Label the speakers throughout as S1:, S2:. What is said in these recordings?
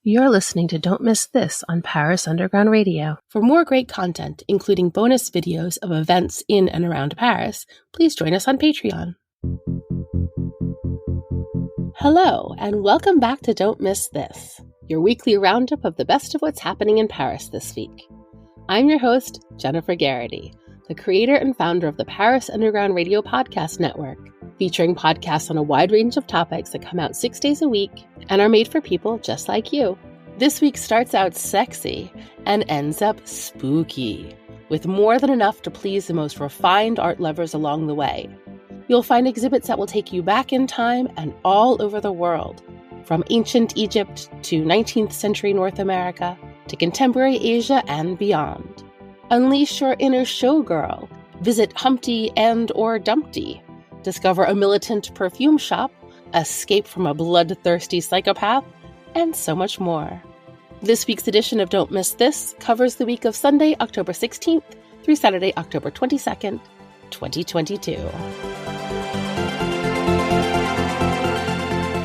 S1: You're listening to Don't Miss This on Paris Underground Radio. For more great content, including bonus videos of events in and around Paris, please join us on Patreon. Hello, and welcome back to Don't Miss This, your weekly roundup of the best of what's happening in Paris this week. I'm your host, Jennifer Garrity, the creator and founder of the Paris Underground Radio Podcast Network, featuring podcasts on a wide range of topics that come out 6 days a week and are made for people just like you. This week starts out sexy and ends up spooky, with more than enough to please the most refined art lovers along the way. You'll find exhibits that will take you back in time and all over the world, from ancient Egypt to 19th century North America to contemporary Asia and beyond. Unleash your inner showgirl. Visit Humpty and/or Dumpty. Discover a militant perfume shop, escape from a bloodthirsty psychopath, and so much more. This week's edition of Don't Miss This covers the week of Sunday, October 16th through Saturday, October 22nd, 2022.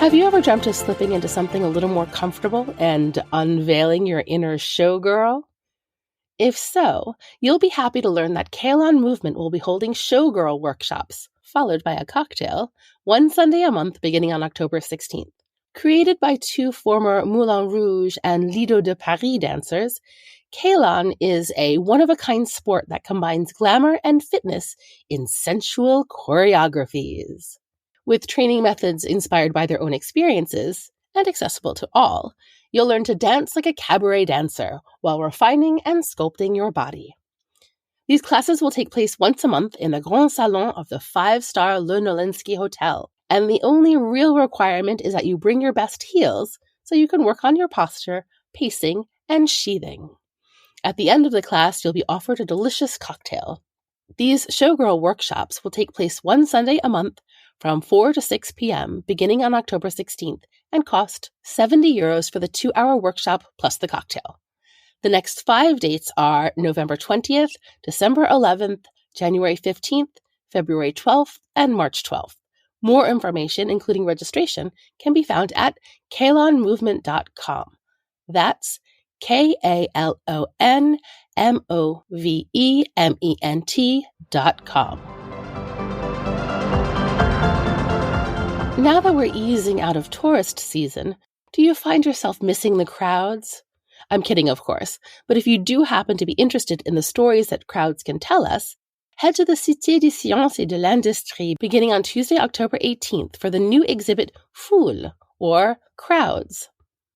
S1: Have you ever dreamt of slipping into something a little more comfortable and unveiling your inner showgirl? If so, you'll be happy to learn that Kalon Movement will be holding showgirl workshops, followed by a cocktail, one Sunday a month beginning on October 16th. Created by two former Moulin Rouge and Lido de Paris dancers, Kalon is a one-of-a-kind sport that combines glamour and fitness in sensual choreographies. With training methods inspired by their own experiences, and accessible to all, you'll learn to dance like a cabaret dancer while refining and sculpting your body. These classes will take place once a month in the Grand Salon of the 5-star Le Nolensky Hotel, and the only real requirement is that you bring your best heels so you can work on your posture, pacing, and sheathing. At the end of the class, you'll be offered a delicious cocktail. These showgirl workshops will take place one Sunday a month from 4 to 6 p.m. beginning on October 16th and cost €70 for the 2-hour workshop plus the cocktail. The next 5 dates are November 20th, December 11th, January 15th, February 12th, and March 12th. More information, including registration, can be found at kalonmovement.com. That's KALONMOVEMENT.com. Now that we're easing out of tourist season, do you find yourself missing the crowds? I'm kidding, of course, but if you do happen to be interested in the stories that crowds can tell us, head to the Cité des Sciences et de l'Industrie beginning on Tuesday, October 18th for the new exhibit Foule, or Crowds.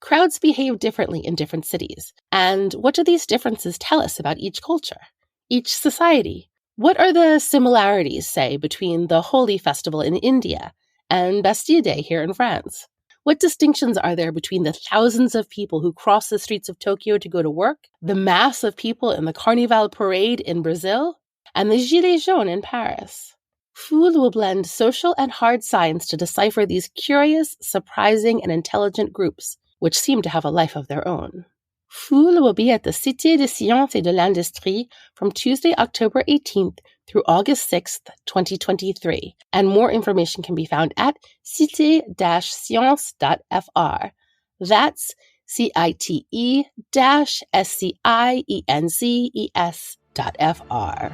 S1: Crowds behave differently in different cities. And what do these differences tell us about each culture, each society? What are the similarities, say, between the Holi festival in India and Bastille Day here in France? What distinctions are there between the thousands of people who cross the streets of Tokyo to go to work, the mass of people in the Carnival parade in Brazil, and the Gilets jaunes in Paris? Foule will blend social and hard science to decipher these curious, surprising, and intelligent groups, which seem to have a life of their own. Foule will be at the Cité des Sciences et de l'Industrie from Tuesday, October 18th through August 6th, 2023, and more information can be found at cité-science.fr. That's CITE-SCIENCES.fr.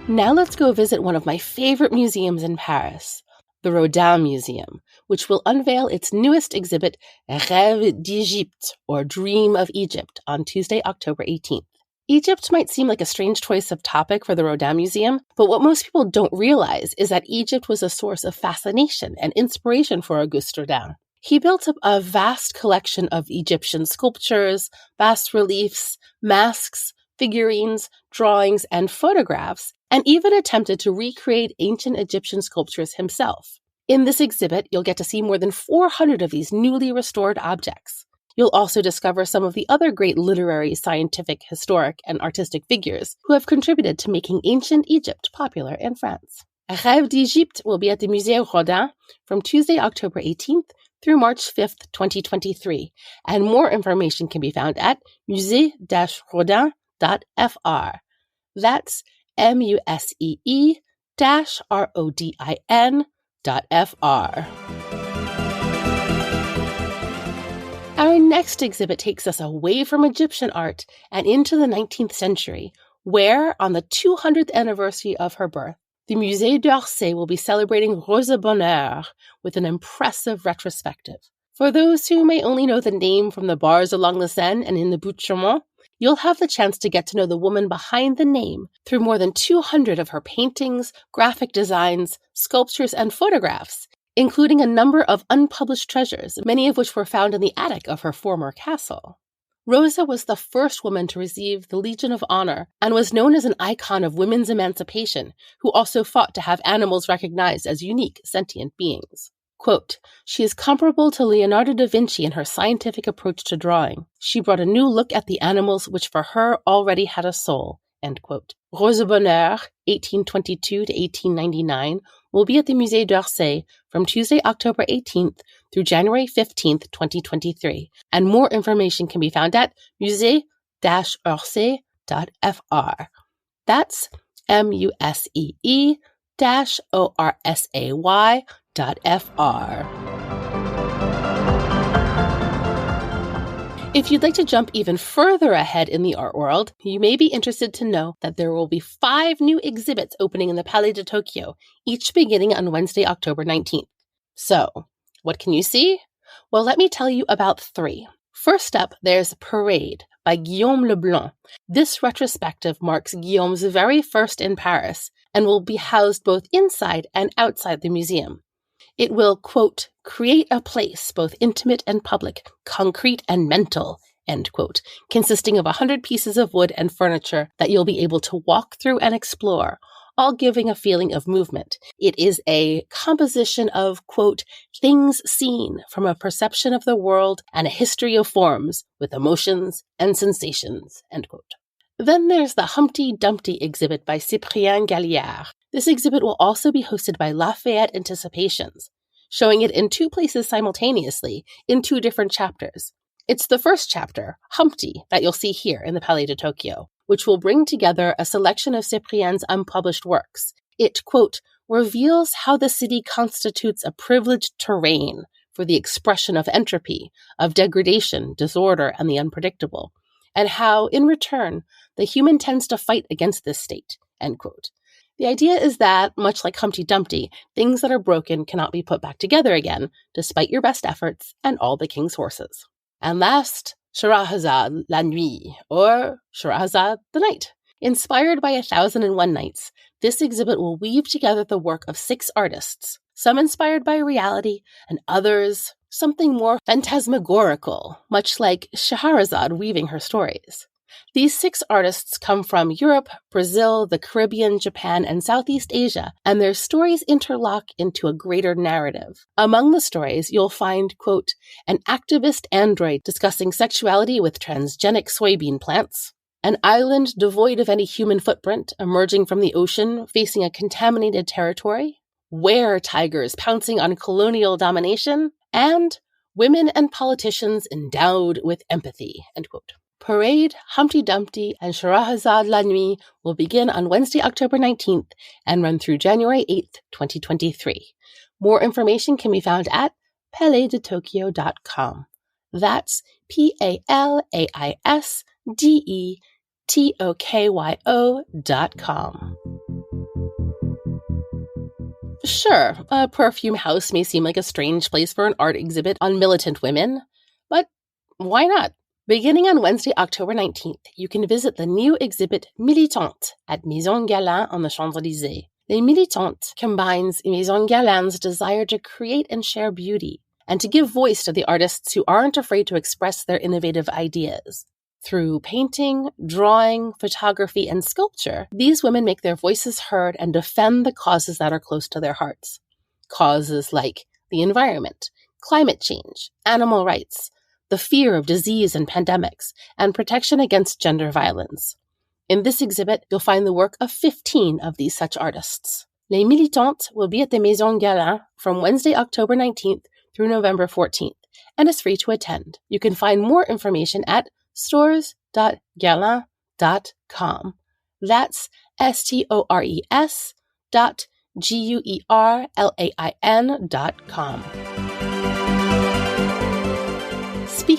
S1: Now let's go visit one of my favorite museums in Paris, the Rodin Museum, which will unveil its newest exhibit, Rêve d'Égypte, or Dream of Egypt, on Tuesday, October 18th. Egypt might seem like a strange choice of topic for the Rodin Museum, but what most people don't realize is that Egypt was a source of fascination and inspiration for Auguste Rodin. He built up a vast collection of Egyptian sculptures, bas-reliefs, masks, figurines, drawings, and photographs, and even attempted to recreate ancient Egyptian sculptures himself. In this exhibit, you'll get to see more than 400 of these newly restored objects. You'll also discover some of the other great literary, scientific, historic, and artistic figures who have contributed to making ancient Egypt popular in France. Rêve d'Égypte will be at the Musée Rodin from Tuesday, October 18th through March 5th, 2023, and more information can be found at musée-rodin.fr. That's musee-rodin.fr. next exhibit takes us away from Egyptian art and into the 19th century, where, on the 200th anniversary of her birth, the Musée d'Orsay will be celebrating Rosa Bonheur with an impressive retrospective. For those who may only know the name from the bars along the Seine and in the Butte Chaumont, you'll have the chance to get to know the woman behind the name through more than 200 of her paintings, graphic designs, sculptures, and photographs, including a number of unpublished treasures, many of which were found in the attic of her former castle. Rosa was the first woman to receive the Legion of Honor and was known as an icon of women's emancipation, who also fought to have animals recognized as unique, sentient beings. Quote, "She is comparable to Leonardo da Vinci in her scientific approach to drawing. She brought a new look at the animals which for her already had a soul." End quote. Rosa Bonheur, 1822 to 1899, will be at the Musée d'Orsay from Tuesday, October 18th through January 15th, 2023, and more information can be found at musée-orsay.fr. That's musee-orsay.fr. If you'd like to jump even further ahead in the art world, you may be interested to know that there will be 5 new exhibits opening in the Palais de Tokyo, each beginning on Wednesday, October 19th. So, what can you see? Well, let me tell you about 3. First up, there's Parade by Guillaume Leblanc. This retrospective marks Guillaume's very first in Paris and will be housed both inside and outside the museum. It will, quote, "create a place both intimate and public, concrete and mental," end quote, consisting of 100 pieces of wood and furniture that you'll be able to walk through and explore, all giving a feeling of movement. It is a composition of, quote, "things seen from a perception of the world and a history of forms with emotions and sensations," end quote. Then there's the Humpty Dumpty exhibit by Cyprien Galliard. This exhibit will also be hosted by Lafayette Anticipations, showing it in 2 places simultaneously in 2 different chapters. It's the first chapter, Humpty, that you'll see here in the Palais de Tokyo, which will bring together a selection of Cyprien's unpublished works. It, quote, "reveals how the city constitutes a privileged terrain for the expression of entropy, of degradation, disorder, and the unpredictable, and how, in return, the human tends to fight against this state," end quote. The idea is that, much like Humpty Dumpty, things that are broken cannot be put back together again, despite your best efforts and all the king's horses. And last, Scheherazade la Nuit, or Scheherazade the Night. Inspired by 1001 Nights, this exhibit will weave together the work of 6 artists, some inspired by reality and others something more phantasmagorical, much like Scheherazade weaving her stories. These 6 artists come from Europe, Brazil, the Caribbean, Japan, and Southeast Asia, and their stories interlock into a greater narrative. Among the stories, you'll find, quote, "an activist android discussing sexuality with transgenic soybean plants, an island devoid of any human footprint emerging from the ocean facing a contaminated territory, were-tigers pouncing on colonial domination, and women and politicians endowed with empathy," end quote. Parade, Humpty Dumpty, and Scheherazade la Nuit will begin on Wednesday, October 19th and run through January 8th, 2023. More information can be found at palaisdetokyo.com. That's PALAISDETOKYO.com. Sure, a perfume house may seem like a strange place for an art exhibit on militant women, but why not? Beginning on Wednesday, October 19th, you can visit the new exhibit Militant at Maison Galland on the Champs-Élysées. Les Militantes combines Maison Galland's desire to create and share beauty, and to give voice to the artists who aren't afraid to express their innovative ideas. Through painting, drawing, photography, and sculpture, these women make their voices heard and defend the causes that are close to their hearts. Causes like the environment, climate change, animal rights, the fear of disease and pandemics, and protection against gender violence. In this exhibit, you'll find the work of 15 of these such artists. Les Militantes will be at the Maison Galland from Wednesday, October 19th through November 14th, and is free to attend. You can find more information at stores.galland.com. That's stores.guerlain.com.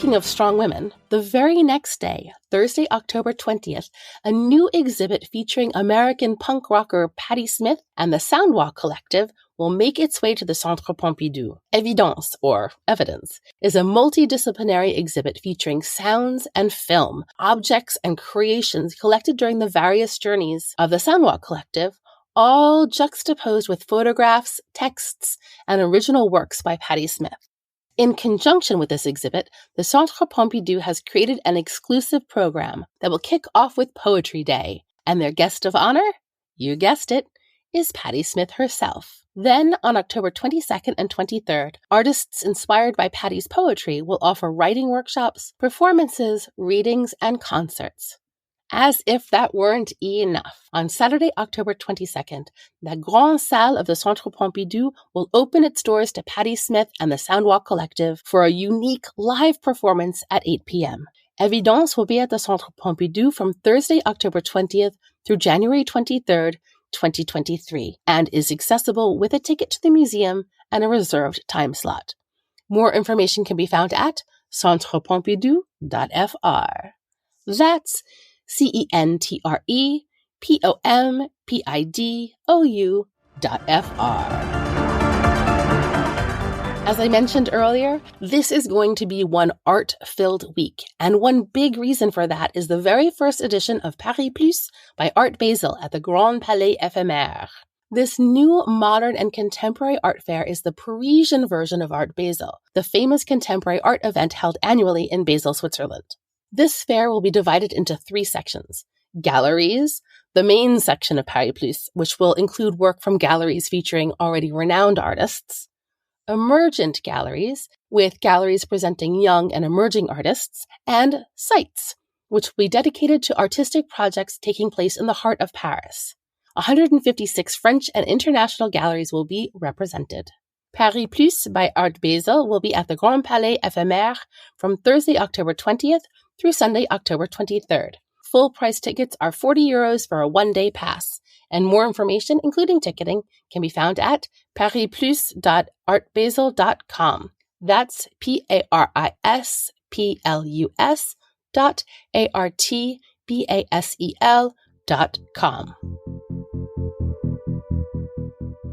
S1: speaking of strong women, the very next day, Thursday, October 20th, a new exhibit featuring American punk rocker Patti Smith and the Soundwalk Collective will make its way to the Centre Pompidou. Evidence, or Evidence, is a multidisciplinary exhibit featuring sounds and film, objects and creations collected during the various journeys of the Soundwalk Collective, all juxtaposed with photographs, texts, and original works by Patti Smith. In conjunction with this exhibit, the Centre Pompidou has created an exclusive program that will kick off with Poetry Day, and their guest of honor, you guessed it, is Patti Smith herself. Then, on October 22nd and 23rd, artists inspired by Patti's poetry will offer writing workshops, performances, readings, and concerts. As if that weren't enough, on Saturday, October 22nd, the Grande Salle of the Centre Pompidou will open its doors to Patti Smith and the Soundwalk Collective for a unique live performance at 8 p.m. Evidence will be at the Centre Pompidou from Thursday, October 20th through January 23rd, 2023, and is accessible with a ticket to the museum and a reserved time slot. More information can be found at centrepompidou.fr. That's CENTREPOMPIDOU.fr. As I mentioned earlier, this is going to be one art-filled week, and one big reason for that is the very first edition of Paris Plus by Art Basel at the Grand Palais Éphémère. This new modern and contemporary art fair is the Parisian version of Art Basel, the famous contemporary art event held annually in Basel, Switzerland. This fair will be divided into 3 sections. Galleries, the main section of Paris Plus, which will include work from galleries featuring already renowned artists. Emergent galleries, with galleries presenting young and emerging artists. And sites, which will be dedicated to artistic projects taking place in the heart of Paris. 156 French and international galleries will be represented. Paris Plus by Art Basel will be at the Grand Palais Éphémère from Thursday, October 20th through Sunday, October 23rd. Full price tickets are €40 for a one-day pass, and more information, including ticketing, can be found at parisplus.artbasel.com. That's PARISPLUS.ARTBASEL.com.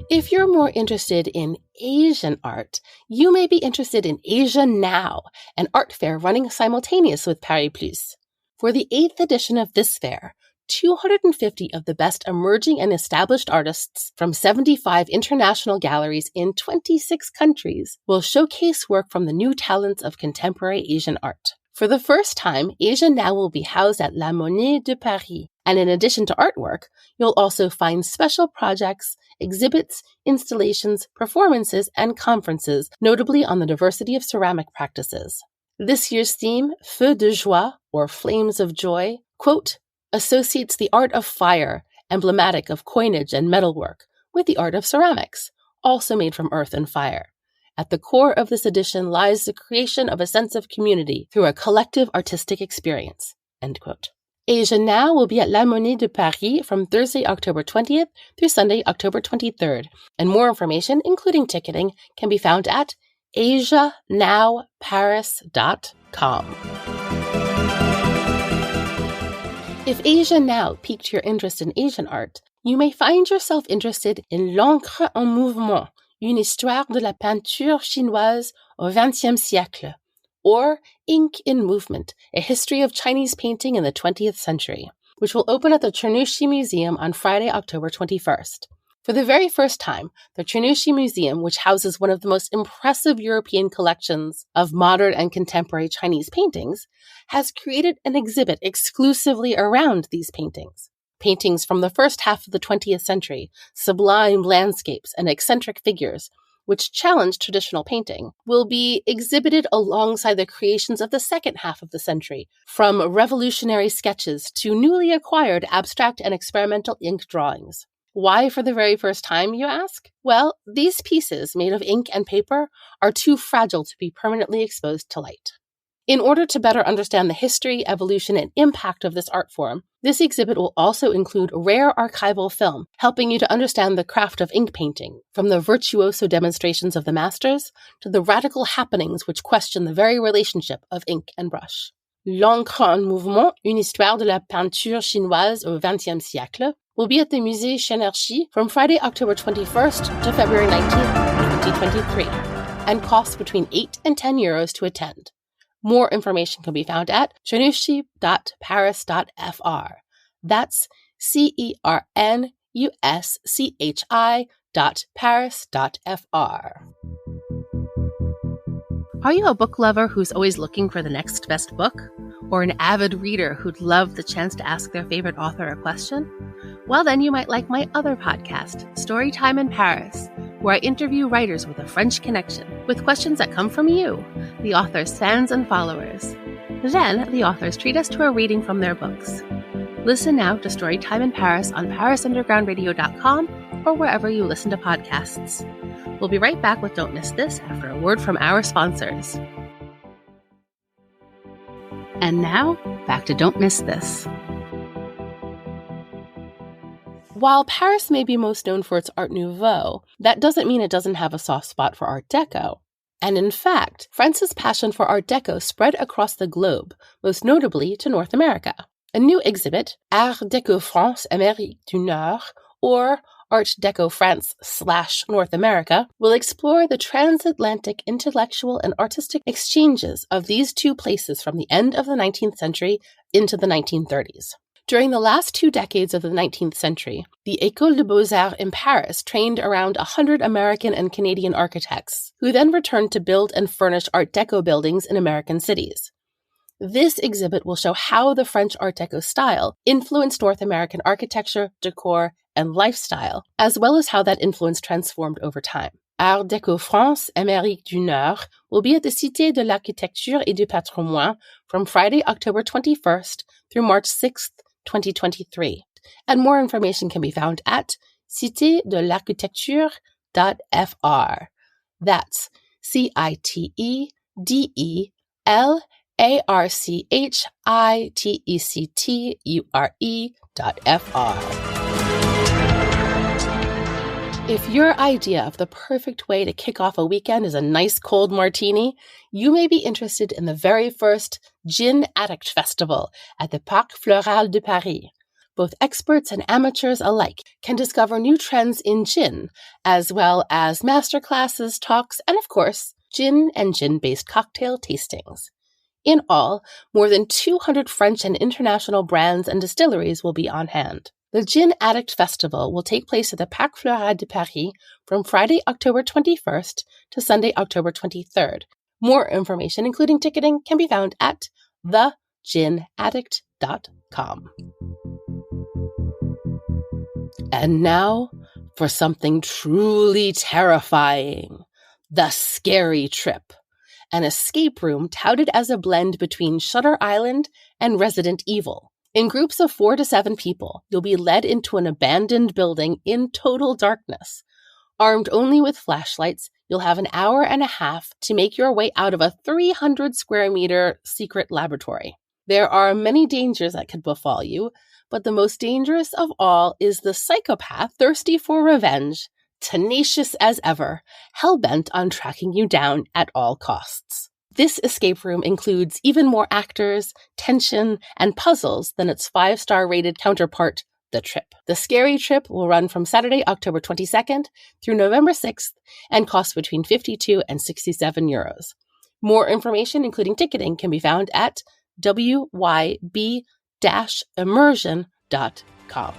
S1: If you're more interested in Asian art, you may be interested in Asia Now, an art fair running simultaneous with Paris Plus. For the 8th edition of this fair, 250 of the best emerging and established artists from 75 international galleries in 26 countries will showcase work from the new talents of contemporary Asian art. For the first time, Asia Now will be housed at La Monnaie de Paris, and in addition to artwork, you'll also find special projects, exhibits, installations, performances, and conferences, notably on the diversity of ceramic practices. This year's theme, Feu de Joie, or Flames of Joy, quote, associates the art of fire, emblematic of coinage and metalwork, with the art of ceramics, also made from earth and fire. At the core of this edition lies the creation of a sense of community through a collective artistic experience, end quote. Asia Now will be at La Monnaie de Paris from Thursday, October 20th through Sunday, October 23rd, and more information, including ticketing, can be found at asianowparis.com. If Asia Now piqued your interest in Asian art, you may find yourself interested in L'encre en mouvement, une histoire de la peinture chinoise au XXe siècle, or Ink in Movement, a history of Chinese painting in the 20th century, which will open at the Chernushi Museum on Friday, October 21st. For the very first time, the Chernushi Museum, which houses one of the most impressive European collections of modern and contemporary Chinese paintings, has created an exhibit exclusively around these paintings. Paintings from the first half of the 20th century, sublime landscapes and eccentric figures, which challenge traditional painting, will be exhibited alongside the creations of the second half of the century, from revolutionary sketches to newly acquired abstract and experimental ink drawings. Why for the very first time, you ask? Well, these pieces, made of ink and paper, are too fragile to be permanently exposed to light. In order to better understand the history, evolution, and impact of this art form, this exhibit will also include rare archival film, helping you to understand the craft of ink painting, from the virtuoso demonstrations of the masters to the radical happenings which question the very relationship of ink and brush. L'encre en mouvement, une histoire de la peinture chinoise au XXe siècle, will be at the Musée Cherchy from Friday, October 21st to February 19th, 2023, and costs between €8 and €10 to attend. More information can be found at cherchy.paris.fr. That's CERNUSCHI.paris.fr. Are you a book lover who's always looking for the next best book? Or an avid reader who'd love the chance to ask their favorite author a question? Well, then you might like my other podcast, Storytime in Paris, where I interview writers with a French connection, with questions that come from you, the author's fans and followers. Then, the authors treat us to a reading from their books. Listen now to Storytime in Paris on parisundergroundradio.com or wherever you listen to podcasts. We'll be right back with Don't Miss This after a word from our sponsors. And now, back to Don't Miss This. While Paris may be most known for its Art Nouveau, that doesn't mean it doesn't have a soft spot for Art Deco. And in fact, France's passion for Art Deco spread across the globe, most notably to North America. A new exhibit, Art Deco France Amérique du Nord, or Art Deco France/North America, will explore the transatlantic intellectual and artistic exchanges of these two places from the end of the 19th century into the 1930s. During the last 2 decades of the 19th century, the École des Beaux-Arts in Paris trained around 100 American and Canadian architects, who then returned to build and furnish Art Deco buildings in American cities. This exhibit will show how the French Art Deco style influenced North American architecture, decor, and lifestyle, as well as how that influence transformed over time. Art Deco France Amérique du Nord will be at the Cité de l'Architecture et du Patrimoine from Friday, October 21st through March 6th, 2023. And more information can be found at citédelarchitecture.fr. That's CITEDELARCHITECTURE.fr. If your idea of the perfect way to kick off a weekend is a nice cold martini, you may be interested in the very first Gin Addict Festival at the Parc Floral de Paris. Both experts and amateurs alike can discover new trends in gin, as well as masterclasses, talks, and of course, gin and gin-based cocktail tastings. In all, more than 200 French and international brands and distilleries will be on hand. The Gin Addict Festival will take place at the Parc Floral de Paris from Friday, October 21st to Sunday, October 23rd. More information, including ticketing, can be found at theginaddict.com. And now for something truly terrifying. The Scary Trip, an escape room touted as a blend between Shutter Island and Resident Evil. In groups of 4 to 7 people, you'll be led into an abandoned building in total darkness. Armed only with flashlights, you'll have an hour and a half to make your way out of a 300 square meter secret laboratory. There are many dangers that could befall you, but the most dangerous of all is the psychopath thirsty for revenge, tenacious as ever, hell-bent on tracking you down at all costs. This escape room includes even more actors, tension, and puzzles than its 5-star rated counterpart, The Trip. The Scary Trip will run from Saturday, October 22nd through November 6th and cost between €52 and €67. More information, including ticketing, can be found at wyb-immersion.com.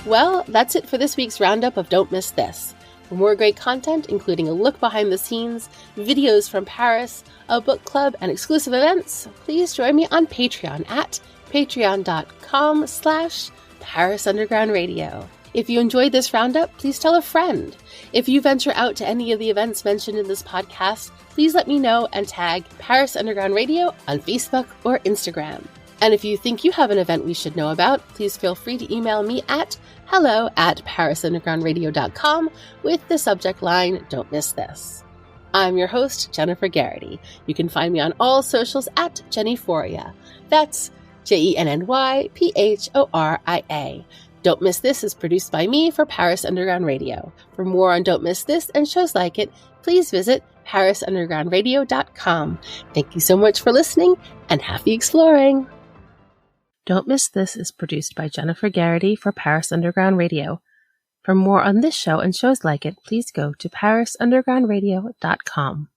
S1: Well, that's it for this week's roundup of Don't Miss This. For more great content, including a look behind the scenes, videos from Paris, a book club, and exclusive events, please join me on Patreon at patreon.com/Paris Underground Radio. If you enjoyed this roundup, please tell a friend. If you venture out to any of the events mentioned in this podcast, please let me know and tag Paris Underground Radio on Facebook or Instagram. And if you think you have an event we should know about, please feel free to email me at hello@parisundergroundradio.com with the subject line, Don't Miss This. I'm your host, Jennifer Garrity. You can find me on all socials at Jennyphoria. That's JennyPhoria. Don't Miss This is produced by me for Paris Underground Radio. For more on Don't Miss This and shows like it, please visit parisundergroundradio.com. Thank you so much for listening and happy exploring. Don't Miss This is produced by Jennifer Garrity for Paris Underground Radio. For more on this show and shows like it, please go to parisundergroundradio.com.